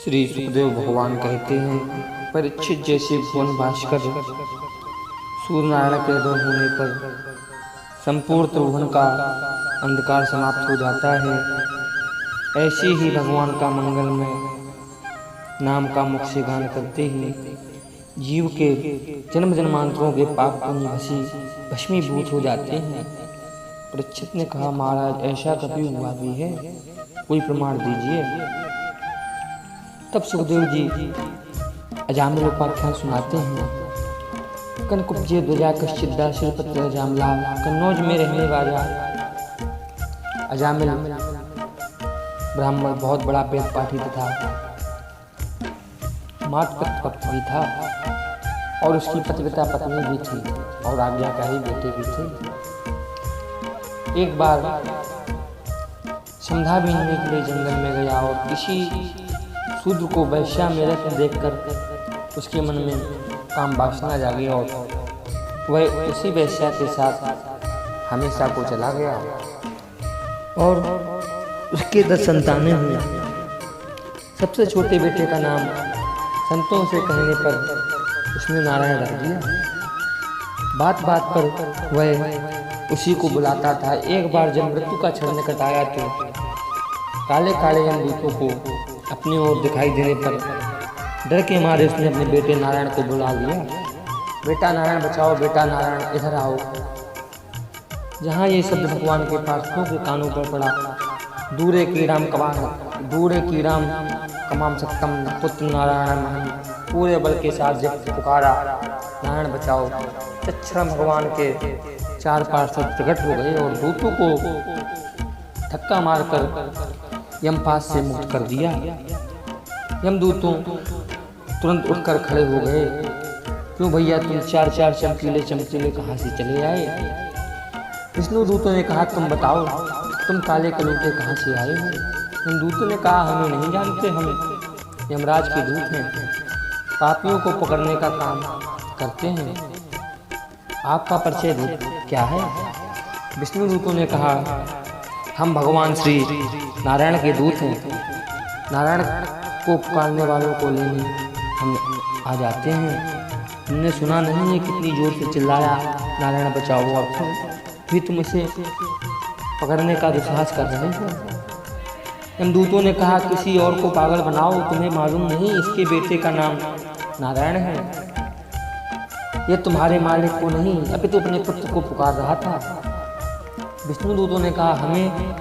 श्री सुखदेव भगवान कहते हैं, परीक्षित जैसे भुवन भास्कर सूर्य नारायण के उदय होने पर संपूर्ण त्रिभुवन का अंधकार समाप्त हो जाता है, ऐसे ही भगवान का मंगलमय नाम का मुख से गान करते ही जीव के जन्म जन्मांतरों के पाप पुण्य भस्मीभूत हो जाते हैं। परीक्षित ने कहा, महाराज ऐसा कभी हुआ भी है? कोई प्रमाण दीजिए। तब सुखदेव जी अजामिल उपाख्यान सुनाते हैं। कनकुब्जे ध्वजा कश्चिदा श्रीपत्र अजामलाल, कन्नौज में रहने वाला अजामिल ब्राह्मण बहुत बड़ा वेद पाठी तथा मातृभक्त भी था और उसकी पतिव्रता पत्नी भी थी और आज्ञाकारी बेटे भी थे। एक बार संध्या बीनने के लिए जंगल में गया और किसी शूद्र को वैश्या में रख देखकर उसके मन में काम वासना जागी और वह उसी वैश्या के साथ हमेशा को चला गया और उसके 10 संतानें हुई। सबसे छोटे बेटे का नाम संतों से कहने पर उसने नारायण रख दिया। बात बात पर वह उसी को बुलाता था। एक बार जब मृत्यु का क्षण निकट आया तो काले काले यमदूतों को अपनी ओर दिखाई देने पर डर के मारे उसने अपने बेटे नारायण को बुला लिया। बेटा नारायण बचाओ, बेटा नारायण इधर आओ। जहाँ ये शब्द भगवान के पार्षदों के कानों पर पड़ा, दूरे की राम कमाम सत्तम पुत्र नारायण महन, पूरे बल के साथ जब पुकारा नारायण बचाओ, तत्क्षण भगवान के 4 पार्षद प्रकट हो गए और दूतों को धक्का मारकर यमपास से मुक्त कर दिया। यमदूतों तुरंत उठकर खड़े हो गए। क्यों भैया, तुम 4 चमकीले कहाँ से चले आए? विष्णु दूतों ने कहा, तुम बताओ, तुम काले कलूटे कहाँ से आए हो? यमदूतों ने कहा, हमें नहीं जानते, हम यमराज के दूत हैं, पापियों को पकड़ने का काम करते हैं। आपका परिचय क्या है? विष्णु दूतों ने कहा, हम भगवान श्री नारायण के दूत हैं। नारायण को पुकारने वालों को लेने हम आ जाते हैं। हमने सुना नहीं है कितनी जोर से चिल्लाया नारायण बचाओ, और फिर तुम इसे पकड़ने का दुस्साहस कर रहे हो। यमदूतों ने कहा, किसी और को पागल बनाओ, तुम्हें मालूम नहीं इसके बेटे का नाम नारायण है। ये तुम्हारे मालिक को नहीं अपितु अपने पुत्र को पुकार रहा था। विष्णु दूतों ने कहा, हमें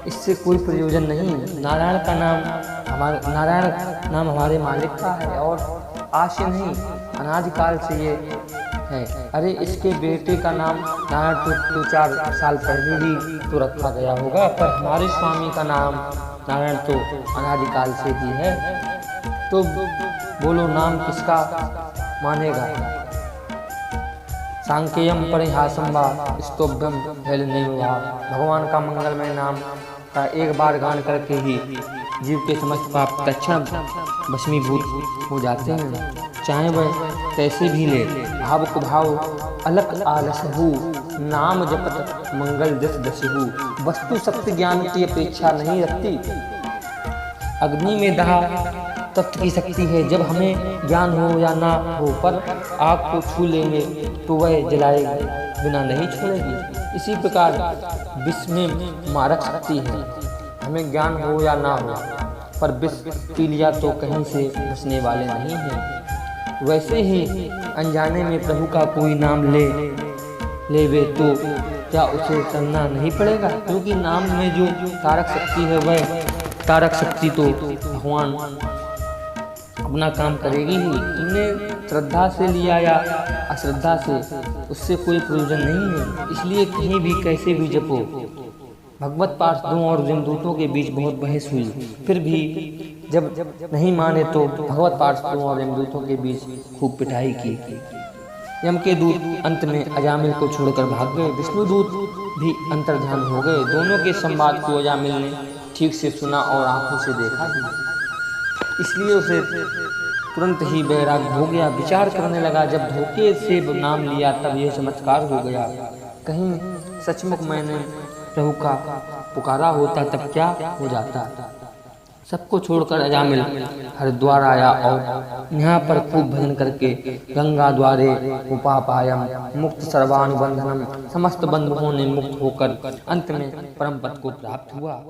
इससे कोई प्रयोजन नहीं। नारायण नाम हमारे मालिक का है और आज से नहीं, अनादिकाल से ये है। अरे इसके बेटे का नाम नारायण तो 4 साल पहले ही तो रखा गया होगा, पर हमारे स्वामी का नाम नारायण तो अनादिकाल से ही है। तो बोलो, नाम किसका मानेगा? सांकेयम परिहासम वा स्तोभ्यम फैल नहीं हुआ। भगवान का मंगलमय नाम का एक बार गान करके ही जीव के समस्त पाप तत्क्षण भस्मीभूत हो जाते हैं, चाहे वह कैसे भी ले। भावुक भाव अलक आलसहु, नाम जपत मंगल दस दसहु। वस्तु शक्ति ज्ञान की अपेक्षा नहीं रखती। अग्नि में दहा तत्व की शक्ति है, जब हमें ज्ञान हो या ना हो, पर आग को छू लेंगे तो वह जलाए बिना नहीं छोड़ेगी। इसी प्रकार विष में मारक शक्ति है, हमें ज्ञान हो या ना हो, पर विष पी लिया तो कहीं से बचने वाले नहीं हैं। वैसे ही अनजाने में प्रभु का कोई नाम लेवे तो क्या उसे करना नहीं पड़ेगा? क्योंकि नाम में जो तारक शक्ति है, वह तारक शक्ति तो भगवान अपना काम करेगी ही। तुमने श्रद्धा से लिया या अश्रद्धा से, उससे कोई प्रयोजन नहीं है। इसलिए कहीं भी कैसे भी जपो। भगवत पार्षदों और यमदूतों के बीच बहुत बहस हुई, फिर भी जब नहीं माने तो भगवत पार्षदों और यमदूतों के बीच खूब पिटाई की। यम के दूत अंत में अजामिल को छोड़कर भाग गए। विष्णु दूत भी अंतर्ध्यान हो गए। दोनों के संवाद को अजामिल ने ठीक से सुना और आंखों से देखा भी, इसलिए उसे तुरंत ही वैराग्य हो गया। विचार करने लगा, जब धोखे से नाम लिया तब यह चमत्कार हो गया। कहीं सचमुच मैंने प्रभु का पुकारा होता तब क्या हो जाता। सबको छोड़कर अजामिल हरिद्वार आया और यहाँ पर खूब भजन करके गंगा द्वारे उपापायम मुक्त सर्वानुबंधनम समस्त बंधुओं ने मुक्त होकर अंत में परम पद को प्राप्त हुआ।